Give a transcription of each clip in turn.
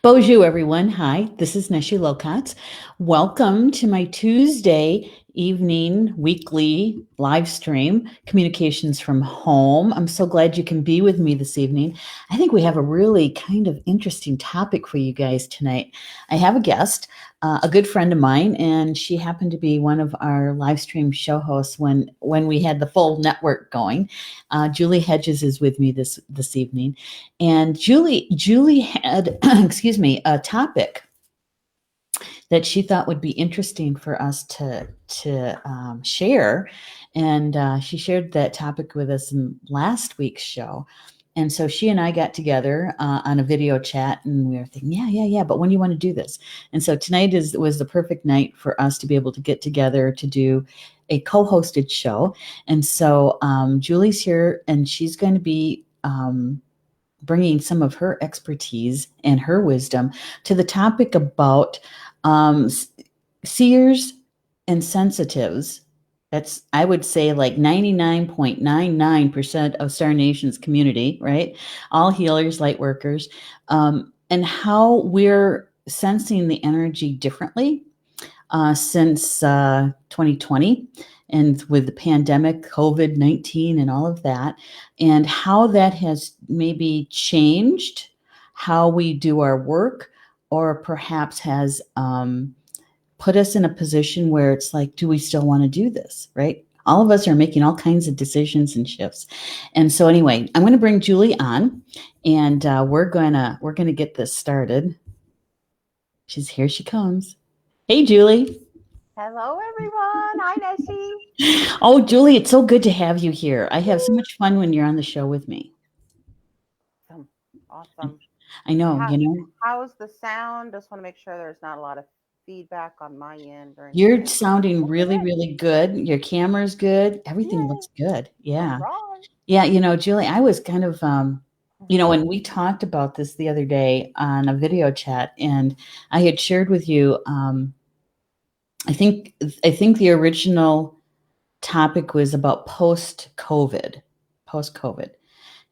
Bonjour, everyone. Hi, this is Neshi Lokotz. Welcome to my Tuesday evening weekly live stream, Communications from Home. I'm so glad you can be with me this evening. I think we have a really kind of interesting topic for you guys tonight. I have a guest, a good friend of mine, and she happened to be one of our live stream show hosts when we had the full network going. Julie Hedges is with me this evening, and Julie had excuse me, a topic that she thought would be interesting for us to share, and she shared that topic with us in last week's show. And so she and I got together on a video chat, and we were thinking, yeah. But when do you want to do this? And so tonight was the perfect night for us to be able to get together to do a co-hosted show. And so Julie's here, and she's going to be bringing some of her expertise and her wisdom to the topic about seers and sensitives. That's, I would say, like 99.99% of Star Nation's community, right? All healers, light workers, and how we're sensing the energy differently since 2020, and with the pandemic, COVID-19, and all of that, and how that has maybe changed how we do our work, or perhaps has put us in a position where it's like, do we still want to do this, right? All of us are making all kinds of decisions and shifts. And so anyway, I'm going to bring Julie on, and we're gonna get this started. Here she comes. Hey, Julie. Hello, everyone. Hi, Neshi. Oh, Julie, it's so good to have you here. I have so much fun when you're on the show with me. Awesome. I know, How's the sound? Just want to make sure there's not a lot of feedback on my end or anything. You're sounding really, really good. Your camera's good. Everything looks good. Yeah. Right. Yeah, Julie, I was kind of, when we talked about this the other day on a video chat, and I had shared with you, I think the original topic was about post-COVID.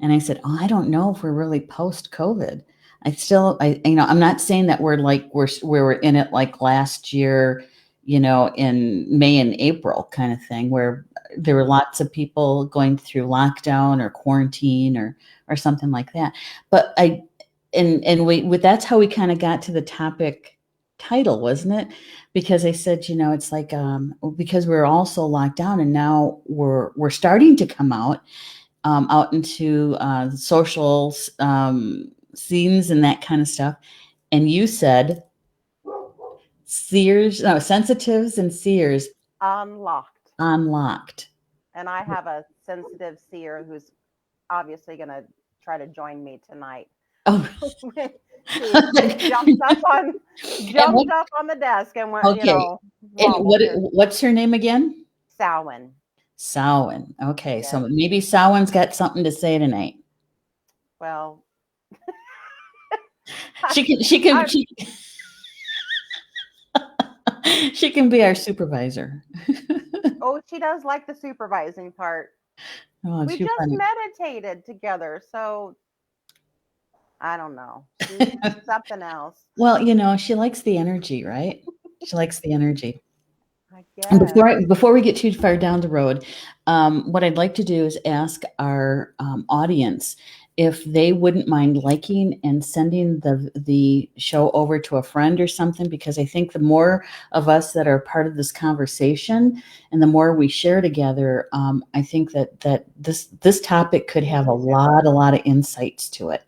And I said, I don't know if we're really post-COVID. I'm not saying that we're like we're in it like last year, in May and April kind of thing, where there were lots of people going through lockdown or quarantine or something like that. But that's how we kind of got to the topic title, wasn't it? Because I said, it's like because we're also locked down, and now we're starting to come out into social scenes and that kind of stuff. And you said sensitives and seers unlocked. And I have a sensitive seer who's obviously going to try to join me tonight. Oh. jumped up on the desk and went, okay. And what's her name again? Samhain. Okay, yes. So maybe Samhain's got something to say tonight. Well, she can be our supervisor. Oh, she does like the supervising part. Oh, we just meditated together, so I don't know. She's something else. Well, she likes the energy, right? She likes the energy. I guess. And before we get too far down the road, what I'd like to do is ask our audience if they wouldn't mind liking and sending the show over to a friend or something, because I think the more of us that are part of this conversation and the more we share together, I think that this topic could have a lot of insights to it.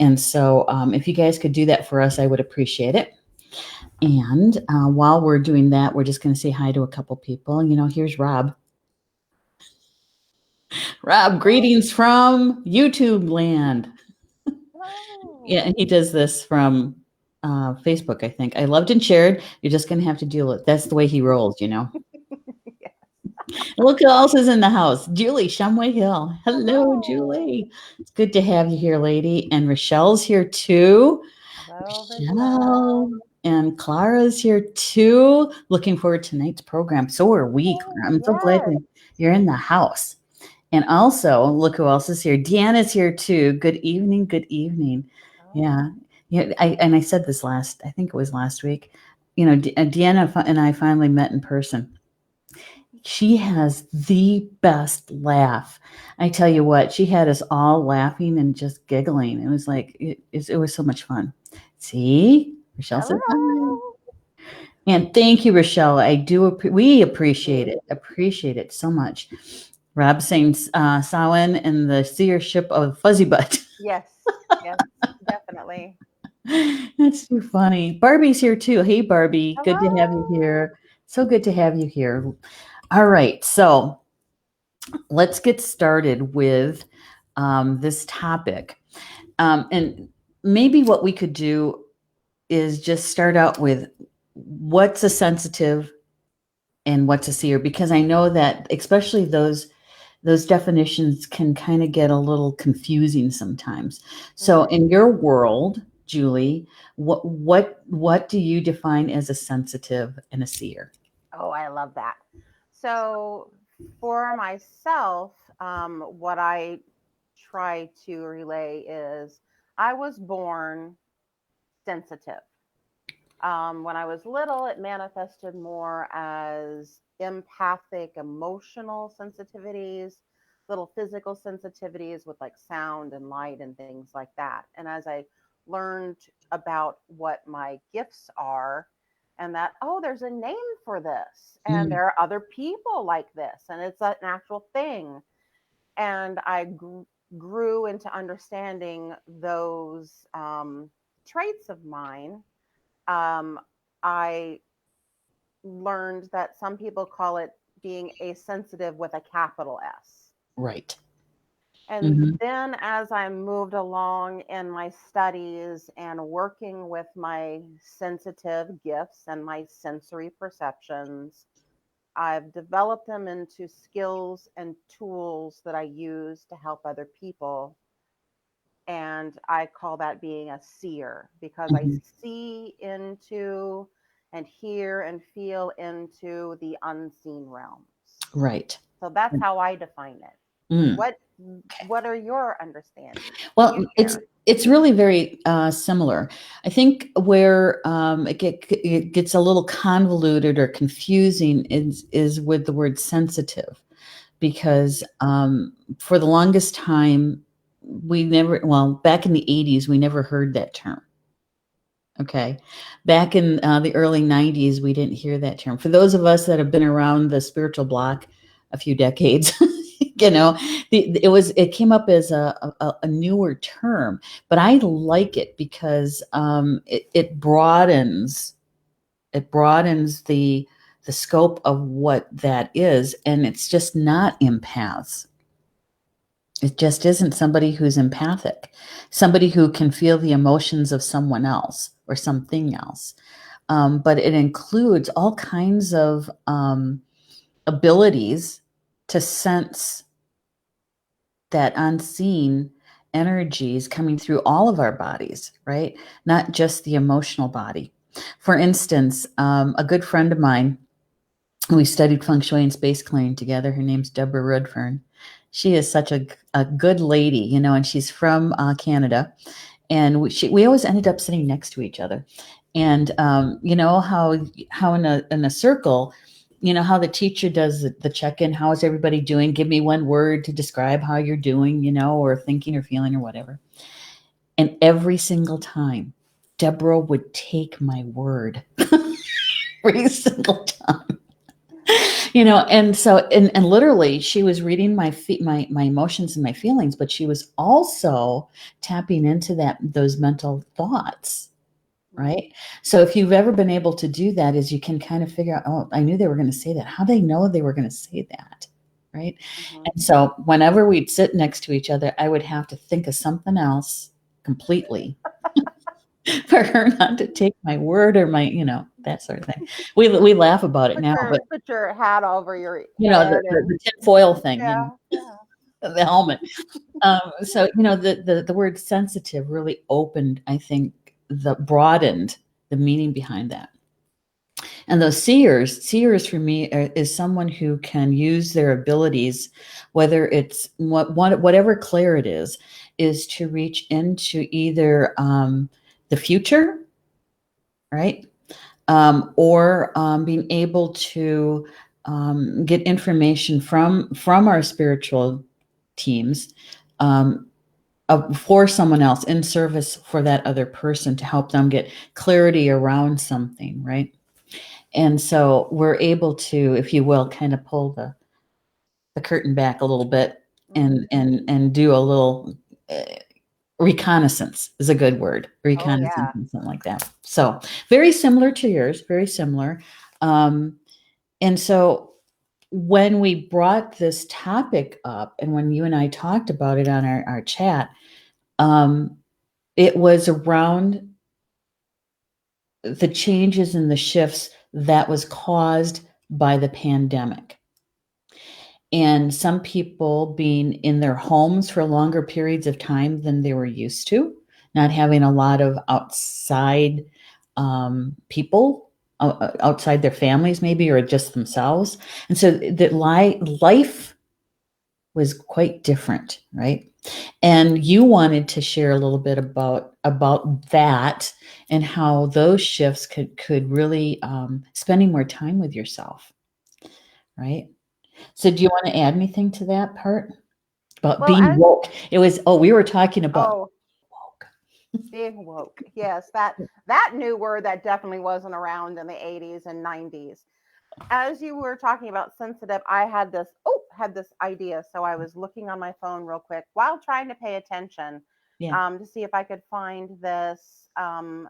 And so if you guys could do that for us, I would appreciate it. And while we're doing that, we're just going to say hi to a couple people. Here's Rob. Rob, greetings from YouTube land. Yeah, and he does this from Facebook, I think. I loved and shared. You're just going to have to deal with it. That's the way he rolls, Yes. Look who else is in the house. Julie Shumway Hill. Hello, Julie. It's good to have you here, lady. And Rochelle's here too. Rochelle. And Clara's here too. Looking forward to tonight's program. So are we, Clara. I'm so glad you're in the house. And also, look who else is here. Deanna's here too. Good evening. Good evening. Oh. Yeah. Yeah. I said this I think it was last week. You know, Deanna and I finally met in person. She has the best laugh. I tell you what, she had us all laughing and just giggling. It was like, it was so much fun. See? Rochelle said hi. Hello. And thank you, Rochelle. We appreciate it. Appreciate it so much. Rob saying Samhain and the seership of Fuzzy Butt. Yes. Yes, definitely. That's too funny. Barbie's here too. Hey, Barbie. Good to have you Hello. here. So good to have you here. All right. So let's get started with this topic. And maybe what we could do is just start out with what's a sensitive and what's a seer, because I know that especially those definitions can kind of get a little confusing sometimes. So in your world, Julie, what do you define as a sensitive and a seer? Oh, I love that. So for myself, what I try to relay is I was born sensitive. When I was little, it manifested more as empathic, emotional sensitivities, little physical sensitivities with like sound and light and things like that. And as I learned about what my gifts are, and that, oh, there's a name for this, and there are other people like this, and it's an actual thing. And I grew into understanding those traits of mine. I learned that some people call it being a sensitive with a capital S. Right. And then as I moved along in my studies and working with my sensitive gifts and my sensory perceptions, I've developed them into skills and tools that I use to help other people. And I call that being a seer because I see into and hear and feel into the unseen realms. Right. So that's how I define it. What are your understandings? Well, it's really very similar. I think where it gets a little convoluted or confusing is with the word sensitive, because for the longest time back in the 80s, we never heard that term. Okay. Back in the early 90s, we didn't hear that term. For those of us that have been around the spiritual block a few decades, it came up as a newer term, but I like it because it broadens the scope of what that is, and it's just not empaths. It just isn't somebody who's empathic, somebody who can feel the emotions of someone else or something else. But it includes all kinds of abilities to sense that unseen energies coming through all of our bodies, right? Not just the emotional body. For instance, a good friend of mine, we studied feng shui and space clearing together. Her name's Deborah Rudfern. She is such a good lady, and she's from Canada. And we always ended up sitting next to each other. And you know how in a circle, how the teacher does the check-in, how is everybody doing? Give me one word to describe how you're doing, or thinking or feeling or whatever. And every single time, Deborah would take my word. Every single time. And so and literally she was reading my emotions and my feelings, but she was also tapping into those mental thoughts, right? So if you've ever been able to do that, is you can kind of figure out, oh, I knew they were going to say that. How they know they were going to say that, right? And so whenever we'd sit next to each other, I would have to think of something else completely for her not to take my word or my, that sort of thing. We laugh about it now, but put your hat over your head, the tinfoil thing, yeah. the helmet. So the word sensitive really opened, I think, broadened the meaning behind that. And those seers for me is someone who can use their abilities, whether it's whatever clair it is to reach into either the future, right? Or being able to get information from our spiritual teams for someone else in service for that other person to help them get clarity around something, right? And so we're able to, if you will, kind of pull the curtain back a little bit and do a little reconnaissance is a good word. Oh Reconnaissance yeah. and something like that. So very similar to yours, very similar. And so when we brought this topic up and when you and I talked about it on our chat, it was around the changes and the shifts that was caused by the pandemic. And some people being in their homes for longer periods of time than they were used to, not having a lot of outside people outside their families, maybe, or just themselves. And so that life was quite different, right? And you wanted to share a little bit about that and how those shifts could really spending more time with yourself, right? So do you want to add anything to that part about Well, being as woke? It was we were talking about oh, woke. being woke. Yes, that new word that definitely wasn't around in the 80s and 90s. As you were talking about sensitive, I had this idea. So I was looking on my phone real quick while trying to pay attention Yeah. to see if I could find this. I'm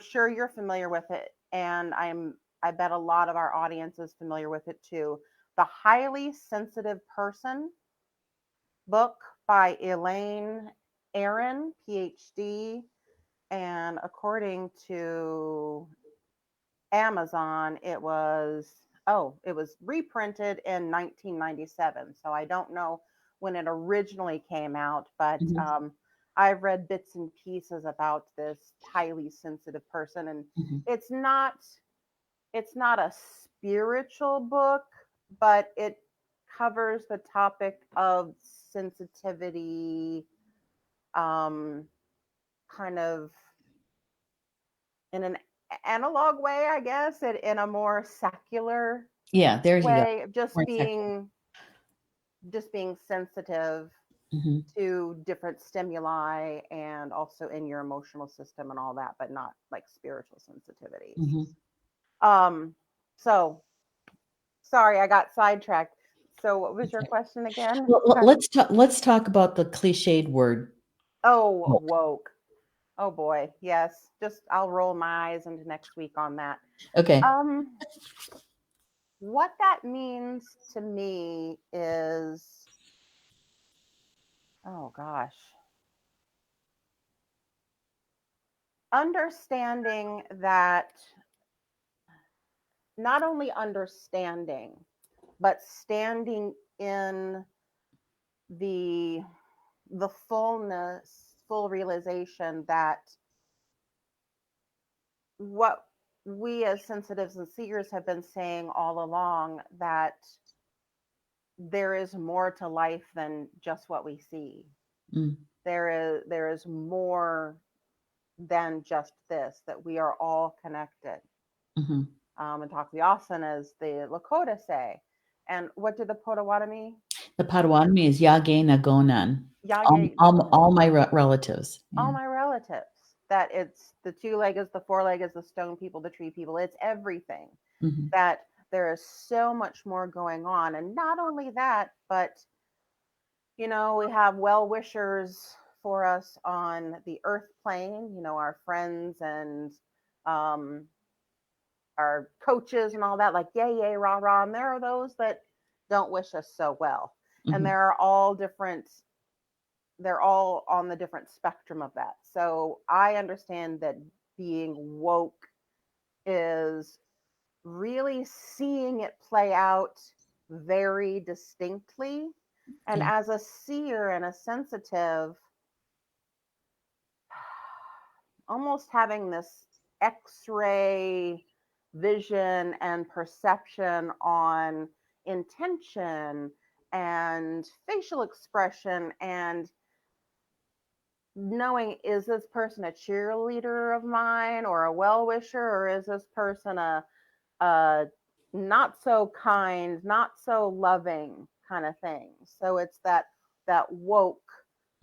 sure you're familiar with it, and I bet a lot of our audience is familiar with it too. The Highly Sensitive Person book by Elaine Aron, PhD, and according to Amazon, it was reprinted in 1997. So I don't know when it originally came out, but Mm-hmm. I've read bits and pieces about this highly sensitive person, and Mm-hmm. it's not it's not a spiritual book, but it covers the topic of sensitivity, um, kind of in an analog way, I guess, in a more secular Yeah, there you go. way, More tech. just being sensitive Mm-hmm. to different stimuli and also in your emotional system and all that, but not like spiritual sensitivities. Mm-hmm. So sorry, I got sidetracked. So what was your Okay. question again? Well, let's talk about the cliched word Oh, woke. woke. Oh boy, yes. Just I'll roll my eyes into next week on that. Okay. Um, what that means to me is, oh gosh, understanding that, not only understanding, but standing in the full realization that what we as sensitives and seers have been saying all along, that there is more to life than just what we see. Mm. There is more than just this, that we are all connected. Mm-hmm. And often as the Lakota say. And what did the Potawatomi? The Potawatomi is Yage Nagonan. Yage All my relatives. all Yeah. my relatives. That it's the two leggeds, the four leggeds, the stone people, the tree people. It's everything. Mm-hmm. That there is so much more going on. And not only that, but we have well wishers for us on the earth plane, our friends and um, our coaches and all that, like yay, yay, rah, rah. And there are those that don't wish us so well. And Mm-hmm. they're all on the different spectrum of that. So I understand that being woke is really seeing it play out very distinctly. And Yeah. as a seer and a sensitive, almost having this x ray vision and perception on intention and facial expression and knowing, is this person a cheerleader of mine or a well wisher, or is this person a not so kind, not so loving kind of thing. So it's that woke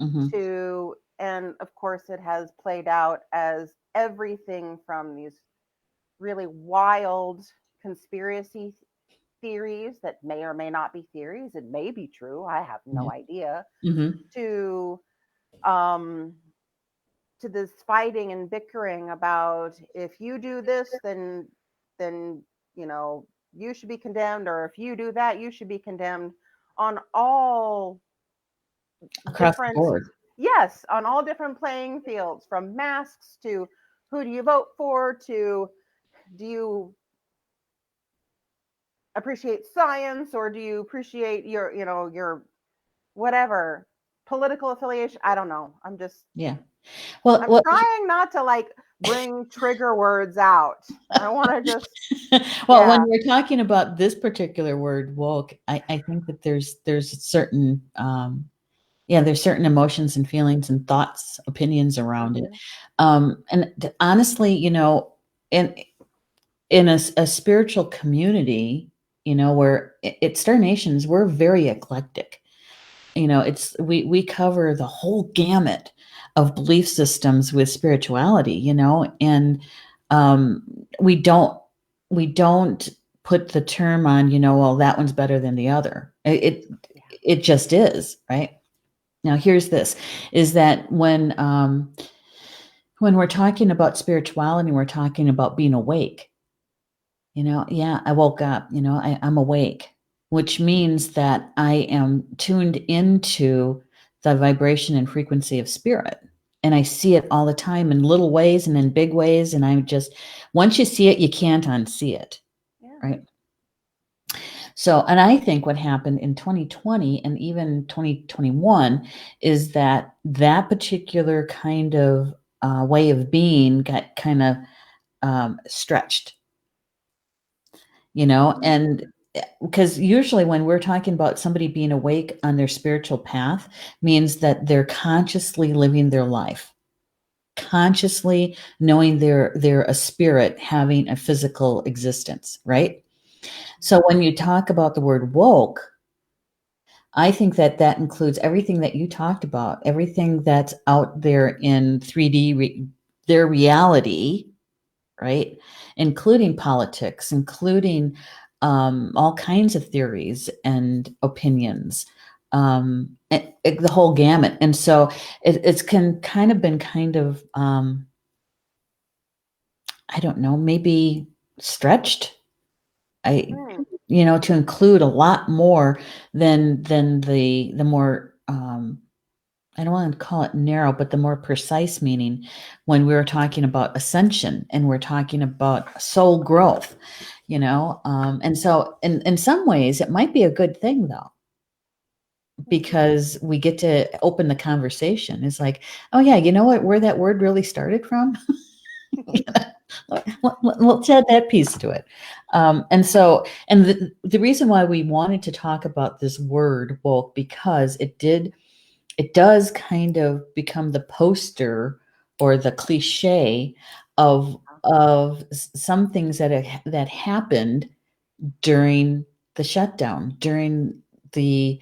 Mm-hmm. to, and of course it has played out as everything from these really wild conspiracy theories that may or may not be theories, it may be true, I have Yeah. no idea, Mm-hmm. to um to this fighting and bickering about, if you do this, then you know you should be condemned, or if you do that you should be condemned, on all Across the different, board. yes, on all different playing fields, from masks to who do you vote for, to do you appreciate science, or do you appreciate your, your whatever political affiliation, I don't know, Yeah. Well, I'm trying not to like bring trigger words out. I want to just, well, when yeah. we're talking about this particular word woke, I think that there's a certain yeah, there's certain emotions and feelings and thoughts, opinions around it. Mhm. And honestly, in a spiritual community, where it's Star Nations, we're very eclectic. It's we cover the whole gamut of belief systems with spirituality, and um, we don't we don't put the term on, well, that one's better than the other. Yeah. It just is, right? Now, here's this: is that when we're talking about spirituality, we're talking about being awake. Yeah, I woke up. I'm awake, which means that I am tuned into the vibration and frequency of spirit. And I see it all the time in little ways and in big ways. And I'm just, once you see it, you can't unsee it. Yeah. Right. So, and I think what happened in 2020 and even 2021 is that particular kind of way of being got kind of stretched, and because usually when we're talking about somebody being awake on their spiritual path means that they're consciously living their life, consciously knowing they're a spirit having a physical existence, right? So when you talk about the word woke, I think that includes everything that you talked about, everything that's out there in 3D, their reality, right? Including politics, including all kinds of theories and opinions, the whole gamut. And so it's kind of been kind of, I don't know, maybe stretched. I, Hmm. to include a lot more than the more I don't want to call it narrow, but the more precise meaning when we were talking about ascension and we're talking about soul growth, and so in some ways it might be a good thing though, Mhm. because we get to open the conversation. It's like, oh yeah, you know what, where that word really started from. Let's add that piece to it. And the reason why we wanted to talk about this word woke, because it does kind of become the poster or the cliche of some things that happened during the shutdown, during the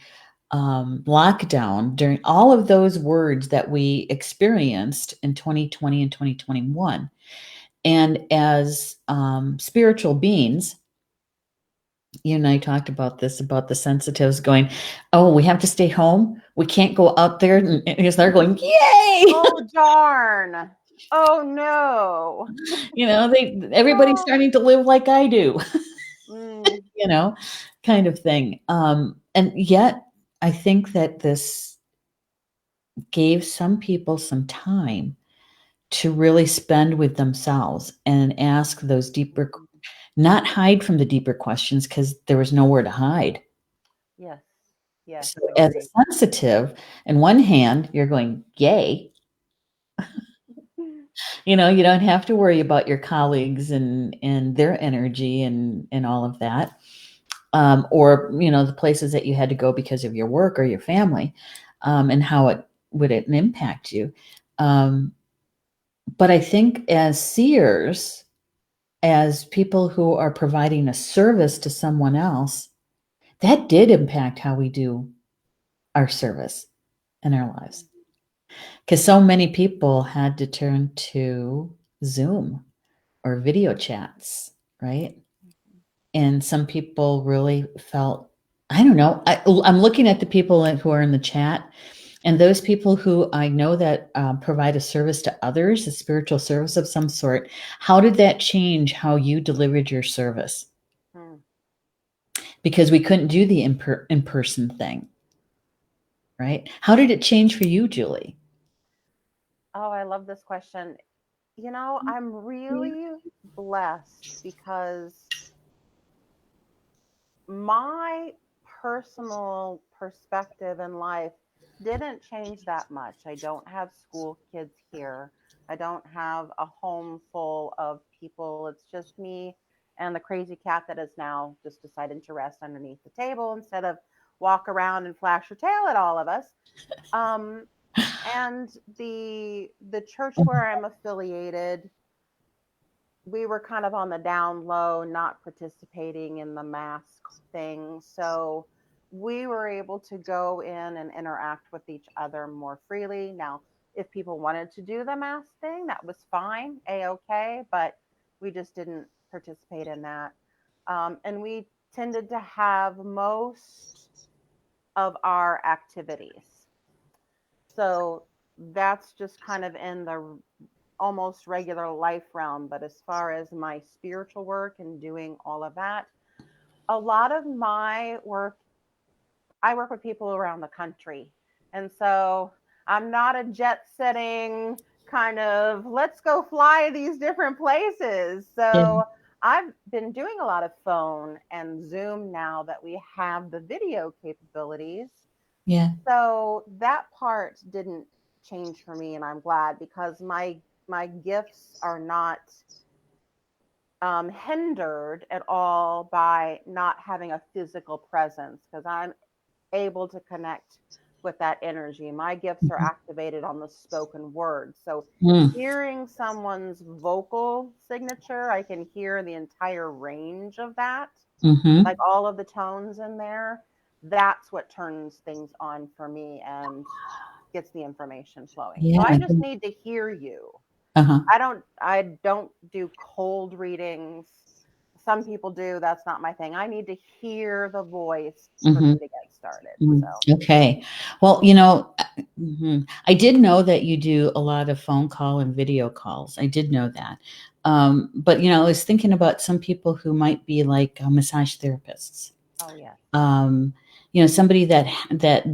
lockdown, during all of those words that we experienced in 2020 and 2021. And as spiritual beings, you and I talked about this, about the sensitives going, oh, we have to stay home. We can't go out there. And because they're going, yay. Oh darn. Oh no. Everybody's Oh. starting to live like I do, Mm. you know, kind of thing. And yet I think that this gave some people some time to really spend with themselves and ask those deeper, not hide from the deeper questions, because there was nowhere to hide. Yes. Yes, So as agreed. a sensitive, in one hand, you're going, yay. You know, you don't have to worry about your colleagues and their energy and all of that. Or, you know, the places that you had to go because of your work or your family, and how it would it impact you. Um, but I think as seers, as people who are providing a service to someone else, that did impact how we do our service in our lives. Because so many people had to turn to Zoom or video chats, right? And some people really felt, I don't know, I'm looking at the people who are in the chat, and those people who I know that provide a service to others, a spiritual service of some sort. How did that change how you delivered your service? Hmm. Because we couldn't do the in-person thing, right? How did it change for you, Julie? Oh, I love this question. I'm really blessed because my personal perspective in life didn't change that much. I don't have school kids here. I don't have a home full of people. It's just me and the crazy cat that is now just deciding to rest underneath the table instead of walk around and flash her tail at all of us. Um, and the church where I'm affiliated, we were kind of on the down low, not participating in the mask thing. So we were able to go in and interact with each other more freely. Now, if people wanted to do the mask thing, that was fine, a-okay, but we just didn't participate in that. And we tended to have most of our activities. So that's just kind of in the almost regular life realm. But as far as my spiritual work and doing all of that, a lot of my work, I work with people around the country. And so I'm not a jet setting kind of let's go fly these different places. Yeah. So I've been doing a lot of phone and Zoom now that we have the video capabilities. Yeah. So that part didn't change for me, and I'm glad because my gifts are not hindered at all by not having a physical presence because I'm able to connect with that energy. My gifts are activated on the spoken word. So Mm. hearing someone's vocal signature, I can hear the entire range of that, Mm-hmm. like all of the tones in there. That's what turns things on for me and gets the information flowing. So Yeah. I just need to hear you. Uh-huh. I don't do cold readings. Some people do. That's not my thing. I need to hear the voice for Mm-hmm. me to get started. Mm. So, Okay. Well, you know, I did know that you do a lot of phone call and video calls. I did know that. But, you know, I was thinking about some people who might be like massage therapists. oh yes. Um, you know, somebody that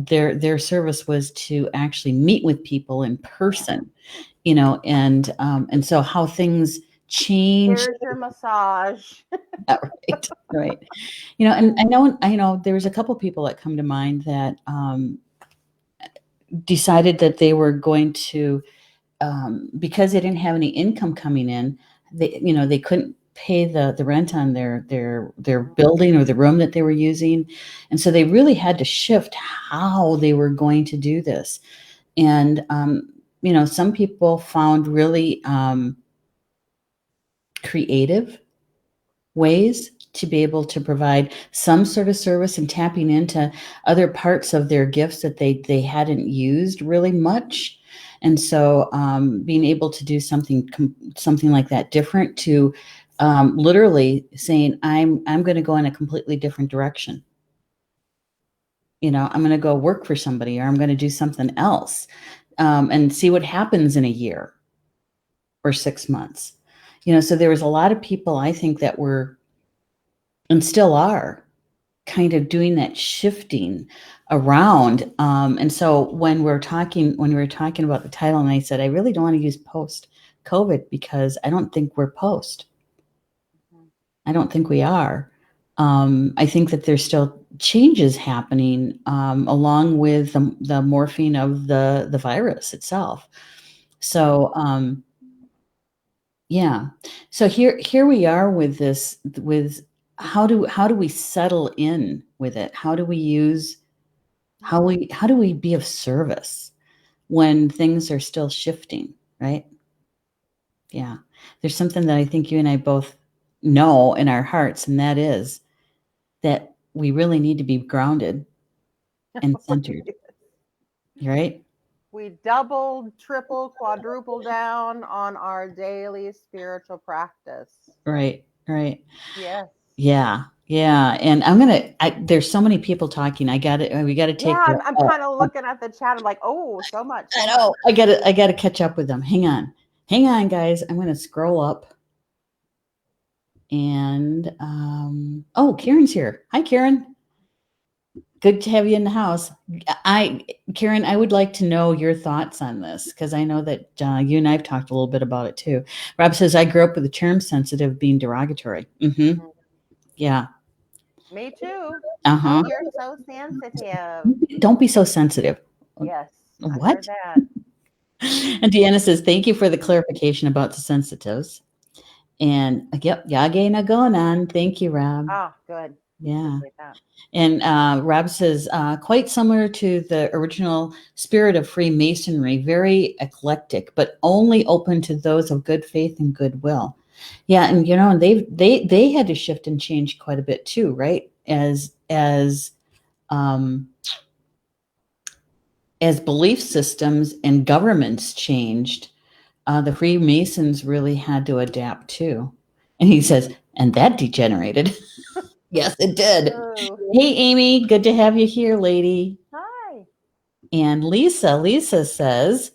their service was to actually meet with people in Yeah. person, you know, and so how things change. Here's your massage. Right, right. You know, and I know there's a couple people that come to mind that decided that they were going to, because they didn't have any income coming in, they couldn't pay the rent on their building or the room that they were using, and so they really had to shift how they were going to do this. And some people found really creative ways to be able to provide some sort of service and tapping into other parts of their gifts that they hadn't used really much. And so being able to do something like that different, to literally saying I'm going to go in a completely different direction. You know, I'm going to go work for somebody, or I'm going to do something else, and see what happens in a year or 6 months. You know, so there was a lot of people, I think, that were, and still are, kind of doing that shifting around. And so when we were talking about the title, and I said, I really don't want to use post COVID because I don't think we're post. Mhm. I don't think we are. I think that there's still changes happening along with the morphing of the virus itself. So, Yeah. So here we are with this, with how do we settle in with it? How do we use how do we be of service when things are still shifting, right? Yeah. There's something that I think you and I both know in our hearts, and that is that we really need to be grounded and centered, right? We doubled, triple, quadruple down on our daily spiritual practice. Right, right. Yes. Yeah, yeah. And I'm gonna. There's so many people talking. We got to Yeah, take. I'm kind of looking at the chat. I'm like, oh, so much, I so much. know. I got to catch up with them. Hang on, guys. I'm gonna scroll up. And oh, Karen's here. Hi, Karen. Good to have you in the house. Karen, I would like to know your thoughts on this because I know that you and I've talked a little bit about it too. Rob says I grew up with the term sensitive being derogatory. Mm-hmm. Mm, Yeah. me too. Uh Oh, huh. you're so sensitive. Don't be so sensitive. Yes, I've What? heard that. And Deanna says, thank you for the clarification about the sensitives. And yep, yage na going on. Thank you, Rob. Ah, good. Yeah. Appreciate that. And Rob says, quite similar to the original spirit of Freemasonry, very eclectic, but only open to those of good faith and goodwill. Yeah, and and they had to shift and change quite a bit too, right? Um, as belief systems and governments changed, the Freemasons really had to adapt too. And he says, and that degenerated. Yes, it did. Oh, Hey, Amy, good to have you here, lady. hi. And Lisa says,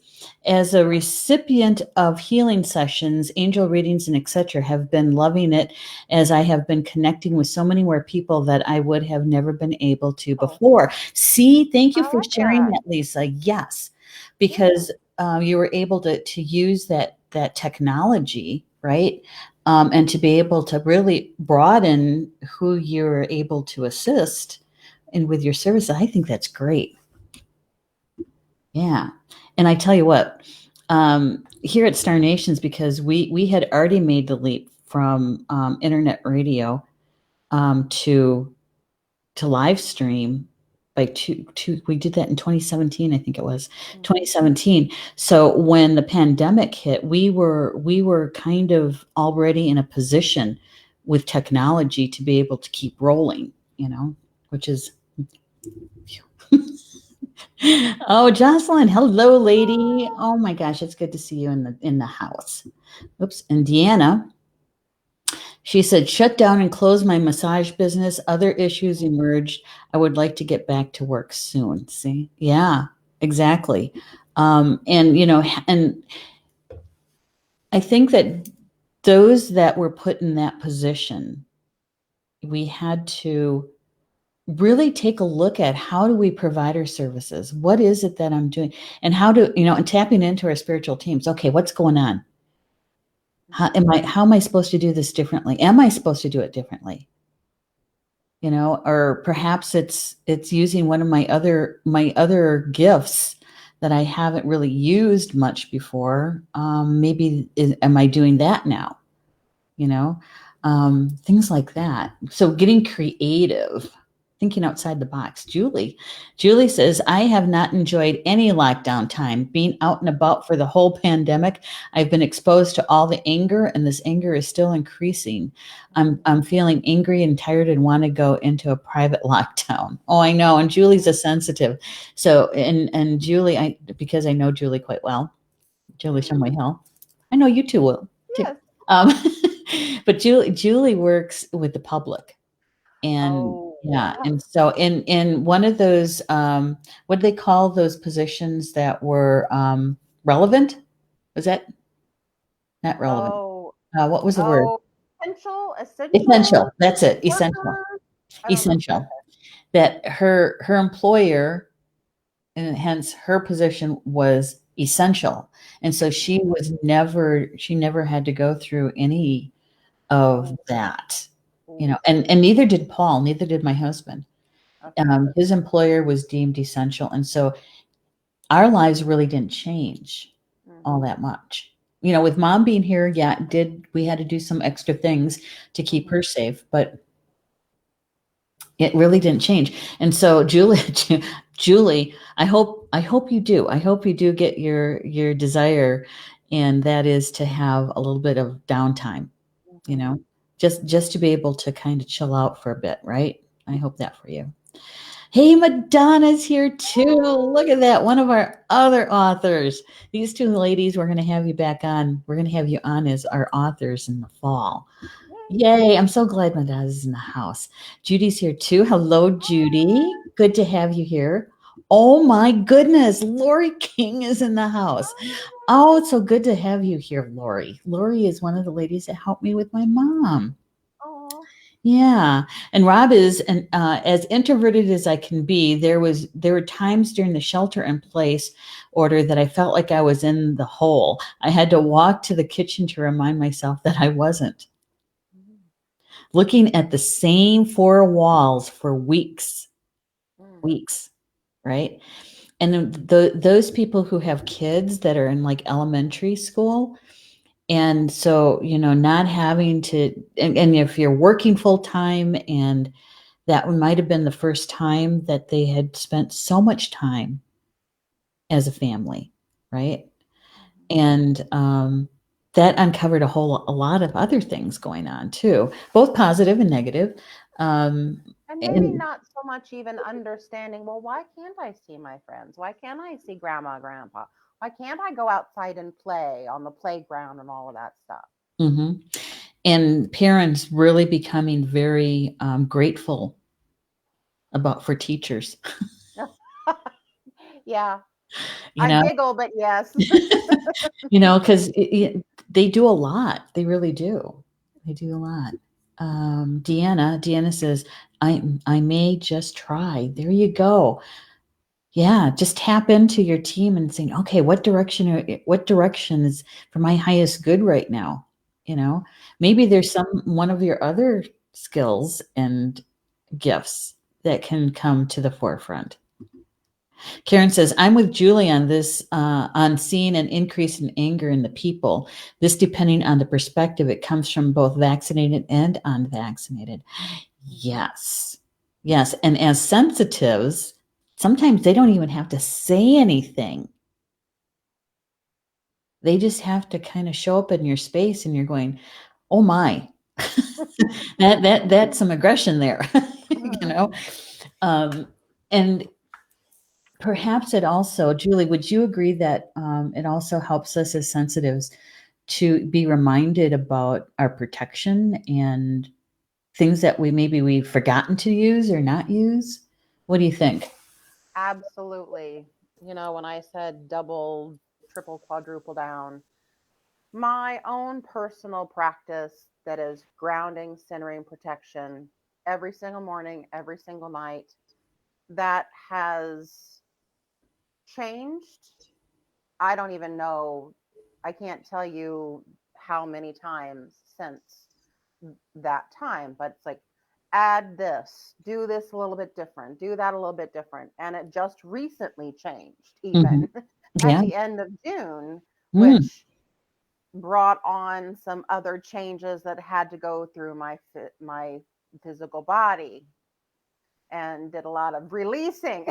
as a recipient of healing sessions, angel readings, and etc., have been loving it as I have been connecting with so many more people that I would have never been able to Oh, before. See, thank you I for like sharing that. that, Lisa. Yes, Yeah. because you were able to use that technology, right? And to be able to really broaden who you're able to assist and with your services. I think that's great. Yeah. And I tell you what, here at Star Nations, because we had already made the leap from internet radio to live stream by we did that in 2017, I think it was Mhm. 2017. So when the pandemic hit, we were kind of already in a position with technology to be able to keep rolling, which is Oh, Jocelyn, hello, lady. Oh my gosh, it's good to see you in the house. Oops. And Deanna, she said, shut down and close my massage business. Other issues emerged. I would like to get back to work soon. See? Yeah, exactly. And I think that those that were put in that position, we had to really take a look at how do we provide our services? What is it that I'm doing? And and tapping into our spiritual teams. Okay, what's going on? How am I supposed to do this differently? Am I supposed to do it differently? Or perhaps it's using one of my other gifts that I haven't really used much before. Am I doing that now? You know, things like that. So getting creative, thinking outside the box. Julie says, I have not enjoyed any lockdown time. Being out and about for the whole pandemic, I've been exposed to all the anger, and this anger is still increasing. I'm feeling angry and tired and want to go into a private lockdown. Oh, I know. And Julie's a sensitive. So and Julie, because I know Julie quite well, Julie Mhm. Shumway Hill. I know you two will too. Yes. Um, but Julie works with the public, and Oh, yeah, and so in one of those, what do they call those positions that were relevant? Was that not relevant? oh, What was the word? oh, essential Essential. That's it. Essential. worker. I don't know. Okay. Essential. That her employer, and hence her position, was essential, and so she never had to go through any of Oh, that, oof. and neither did Paul, neither did my husband. Okay. His employer was deemed essential, and so our lives really didn't change all Hmm. that much. with mom being here, yeah, we had to do some extra things to keep her Mhm. safe, but it really didn't change. And so Julie, Julie, I hope you do. I hope you do get your desire, and that is to have a little bit of downtime, you Mhm. know, just to be able to kind of chill out for a bit, right? I hope that for you. Hey, Madonna's here too. Look at that. One of our other authors. These two ladies, we're going to have you back on. We're going to have you on as our authors in the fall. Yay. Yay. I'm so glad Madonna's in the house. Judy's here too. Hello, Judy. Good to have you here. Oh my goodness. Lori King is in the house. Oh, it's so good to have you here, Lori. Lori is one of the ladies that helped me with my mom. Oh. Yeah, and Rob is as introverted as I can be. There were times during the shelter in place order that I felt like I was in the hole. I had to walk to the kitchen to remind myself that I wasn't. Mm. Looking at the same four walls for weeks, Mm. weeks, right? And those people who have kids that are in like elementary school, and so not having to, and if you're working full time, and that might have been the first time that they had spent so much time as a family, right? Mhm. And that uncovered a lot of other things going on too, both positive and negative. Um, And maybe and not so much even understanding, well, why can't I see my friends? Why can't I see grandma, grandpa? Why can't I go outside and play on the playground and all of that stuff? mhm. And parents really becoming very grateful about for teachers, Yeah, you I know, giggle, but yes. because they do a lot. They really do. They do a lot. Deanna says, I may just try. There you go. Yeah, just tap into your team and saying, okay, what direction is for my highest good right now? You know, maybe there's one of your other skills and gifts that can come to the forefront. Karen says, I'm with Julie on this, on seeing an increase in anger in the people. This, depending on the perspective, it comes from both vaccinated and unvaccinated. Mhm. Yes. Yes. And as sensitives, sometimes they don't even have to say anything. They just have to kind of show up in your space, and you're going, oh my, that's some aggression there, you know? Um, and perhaps it also, Julie, would you agree that it also helps us as sensitives to be reminded about our protection and things that we've forgotten to use or not use? What do you think? Absolutely. When I said double, triple, quadruple down, my own personal practice that is grounding, centering, protection every single morning, every single night, that has changed. I don't even know. I can't tell you how many times since that time, but it's like, add this, do this a little bit different, do that a little bit different. And it just recently changed, Hmm. even at Yeah. the end of June, Mm. which brought on some other changes that had to go through my physical body, and did a lot of releasing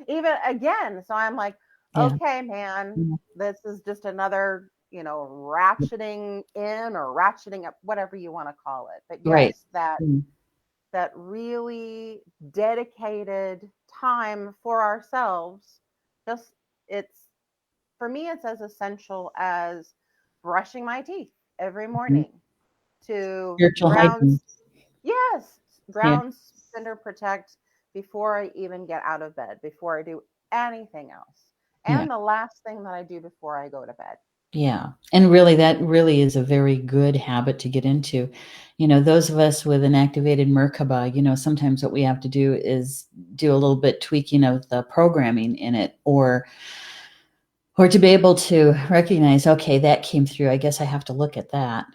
even again. So I'm like, Yeah. okay, man, Mm. this is just another, ratcheting in or ratcheting up, whatever you want to call it. But Right. yes, that Mm. that really dedicated time for ourselves, just, it's, for me, it's as essential as brushing my teeth every Mhm. morning, to Spiritual ground, hygiene. yes, Yeah. ground, center, protect before I even get out of bed, before I do anything else. Yeah. And the last thing that I do before I go to bed. Yeah. And really, that really is a very good habit to get into. Those of us with an activated Merkaba, sometimes what we have to do is do a little bit tweaking of the programming in it, or to be able to recognize, okay, that came through. I guess I have to look at that.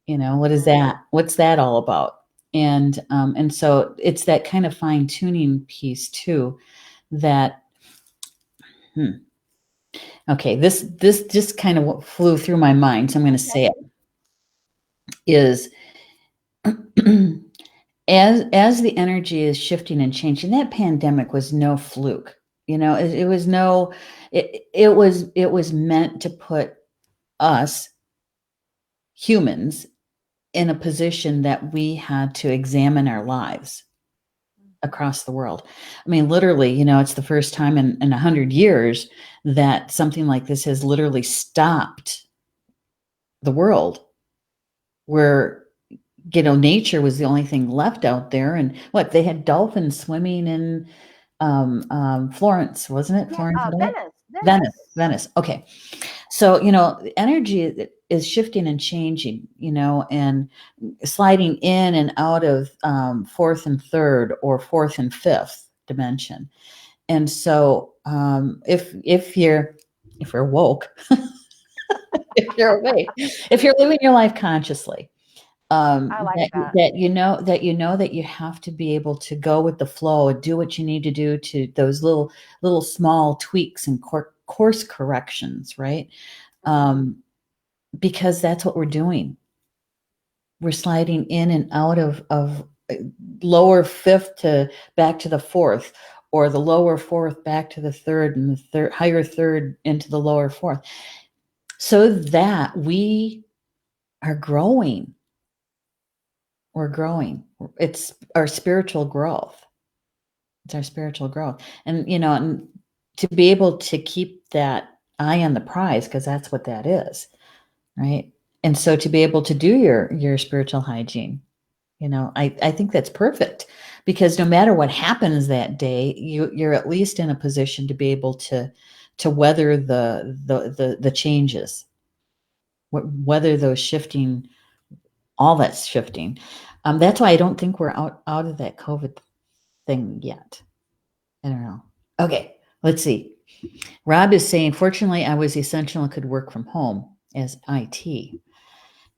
What is Mhm. that? What's that all about? And so it's that kind of fine tuning piece too, that, hmm, Okay, this just kind of flew through my mind, so I'm going to Okay. say it is as the energy is shifting and changing. That pandemic was no fluke. It was no. It was meant to put us humans in a position that we had to examine our lives across the world. I mean, literally, it's the first time in 100 years that something like this has literally stopped the world, where nature was the only thing left out there. And what, they had dolphins swimming in Florence, wasn't it? Yeah, Florence, Italy? Venice, Venice, Venice. Venice. Okay. So, the energy is shifting and changing, and sliding in and out of fourth and third, or fourth and fifth dimension. And so, if you're woke, if you're awake, if you're living your life consciously, I like that that. that you have to be able to go with the flow and do what you need to do, to those little small tweaks and course corrections, right? Mm-hmm. Because that's what we're doing. We're sliding in and out of lower fifth to back to the fourth, or the lower fourth back to the third, and the higher third into the lower fourth, so that we are growing. We're growing. It's our spiritual growth. It's our spiritual growth. And to be able to keep that eye on the prize, because that's what that is, right? And so to be able to do your spiritual hygiene, I think that's perfect, because no matter what happens that day, you're at least in a position to be able to weather the changes, weather those shifting, all that's shifting. That's why I don't think we're out of that COVID thing yet. I don't know. Okay, let's see. Rob is saying, fortunately, I was essential and could work from home as IT.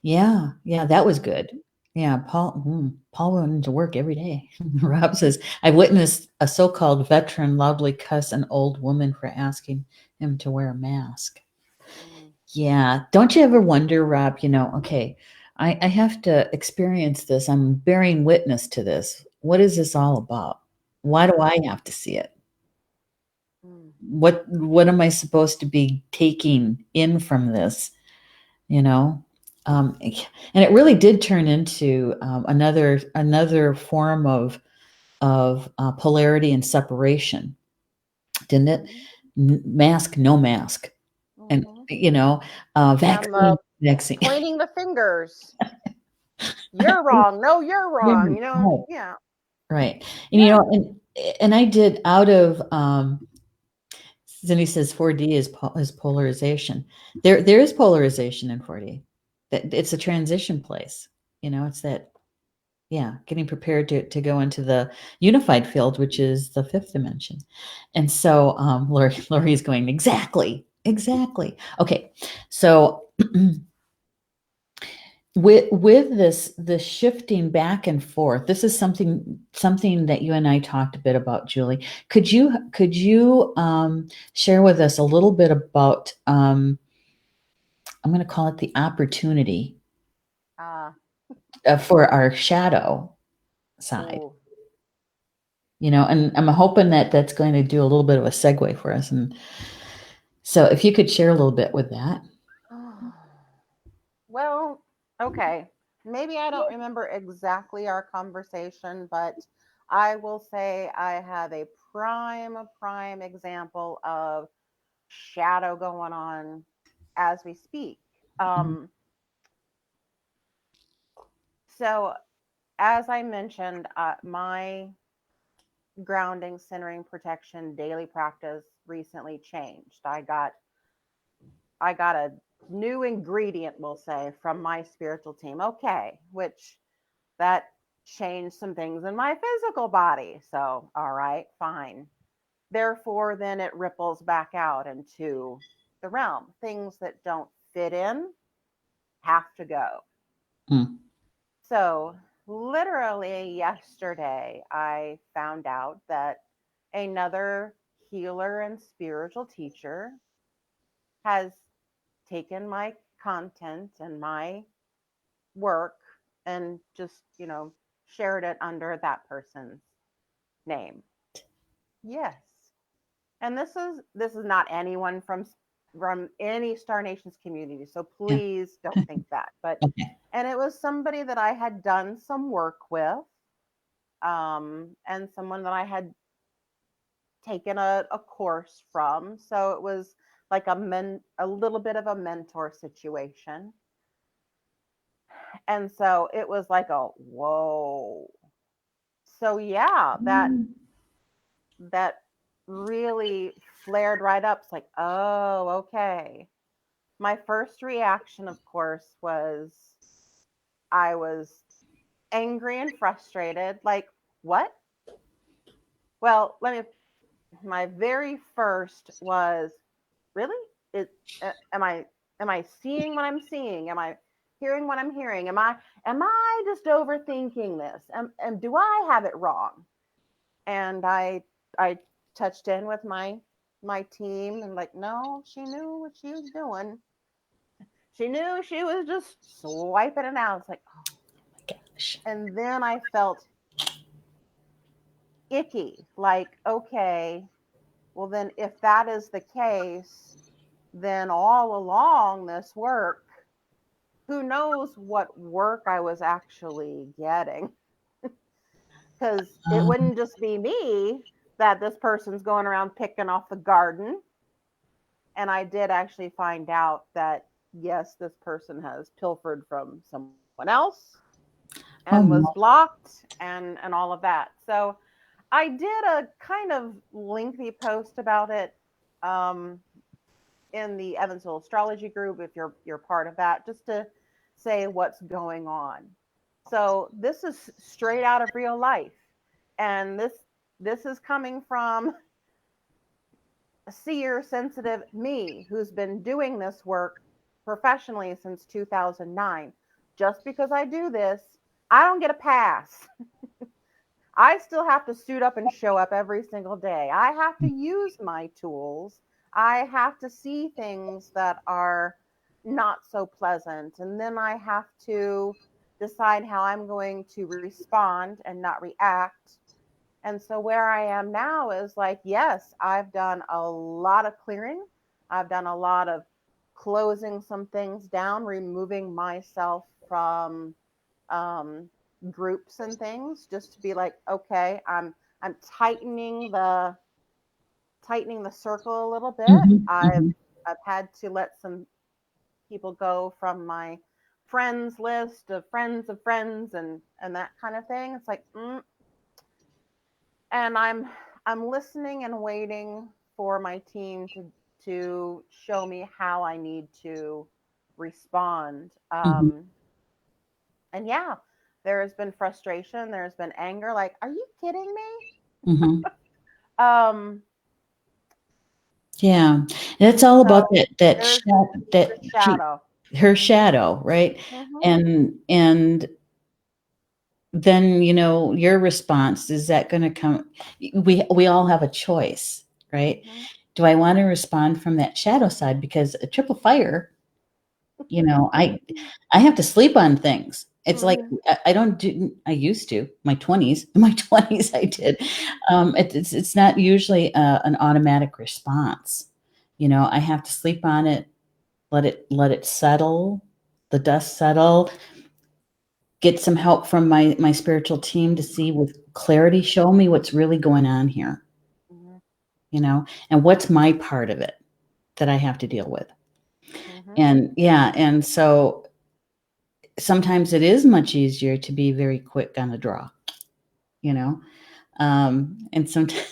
Yeah, yeah, that was good. Yeah, Paul went to work every day. Rob says, I witnessed a so-called veteran loudly cuss an old woman for asking him to wear a mask. Mm. Yeah. Don't you ever wonder, Rob, okay, I have to experience this. I'm bearing witness to this. What is this all about? Why do I have to see it? Mm. What am I supposed to be taking in from this? You know? And it really did turn into another form of polarity and separation, didn't it? Mhm. Mask, no mask, and Mhm. And vaccine, vaccine. pointing the fingers. You're wrong. No, you're Yeah, wrong. right, Yeah. right. And Yeah. and I did out of Cindy says 4D is polarization. There is polarization in 4D. That it's a transition place. It's that, yeah, getting prepared to go into the unified field, which is the fifth dimension. And so Lori's going, exactly, exactly. Okay, so with this shifting back and forth, this is something that you and I talked a bit about, Julie. Could you share with us a little bit about, I'm going to call it the opportunity, Uh, for our shadow side, oh. and I'm hoping that that's going to do a little bit of a segue for us. And so if you could share a little bit with that. Well, okay. Maybe I don't remember exactly our conversation, but I will say I have a prime example of shadow going on as we speak. Mhm, Um, so, as I mentioned, my grounding, centering, protection daily practice recently changed. I got a new ingredient, we'll say, from my spiritual team. Okay, which that changed some things in my physical body. So, all right, fine. Therefore, then it ripples back out into the realm. Things that don't fit in have to go. mm, So, literally yesterday, I found out that another healer and spiritual teacher has taken my content and my work and just, shared it under that person's name. Yes. And this is not anyone from any Star Nations community, so Yeah. please don't think that. But Okay. and it was somebody that I had done some work with, and someone that I had taken a course from. So it was like a little bit of a mentor situation. And so it was like a whoa. So yeah, that really flared right up. It's like, oh, okay. My first reaction, of course, was I was angry and frustrated. Like, what? Well, my very first was, really? It, am I seeing what I'm seeing? Am I hearing what I'm hearing? Am I just overthinking this? And do I have it wrong? And I touched in with my team and like, no, she knew what she was doing. She knew she was just swiping it out. It's like, oh. Gosh. And then I felt icky. Like, okay, well then if that is the case, then all along this work, who knows what work I was actually getting? Because it Um, wouldn't just be me that this person's going around picking off the garden. And I did actually find out that, yes, this person has pilfered from someone else and oh, was no. blocked and all of that. So I did a kind of lengthy post about it, um, in the Evansville Astrology group, if you're part of that, just to say what's going on. So this is straight out of real life, and this is coming from a seer sensitive me who's been doing this work professionally since 2009. Just because I do this, I don't get a pass. I still have to suit up and show up every single day. I have to use my tools. I have to see things that are not so pleasant. And then I have to decide how I'm going to respond and not react. And so where I am now is like, yes, I've done a lot of clearing. I've done a lot of closing some things down, removing myself from um, groups and things, just to be like, okay, I'm tightening the circle a little bit. Mhm, I've mhm. I've had to let some people go from my friends list of friends and that kind of thing. It's like, and I'm listening and waiting for my team to show me how I need to respond. Mhm, And yeah, there has been frustration, there's been anger. Like, are you kidding me? mhm. Um, Yeah, that's all about so there's the that she shadow. her shadow, right? Hmm. And then, your response, is that gonna come we all have a choice, right? Hmm. Do I wanna respond from that shadow side? Because a triple fire, you know, I I have to sleep on things. It's like Hmm. I don't do. I used to my 20s. In my 20s, I did. It's not usually an automatic response. I have to sleep on it, let it settle, the dust settle, get some help from my spiritual team to see with clarity, show me what's really going on here, Hmm. and what's my part of it that I have to deal with. Hmm. And yeah, and so sometimes it is much easier to be very quick on the draw, you know. And sometimes,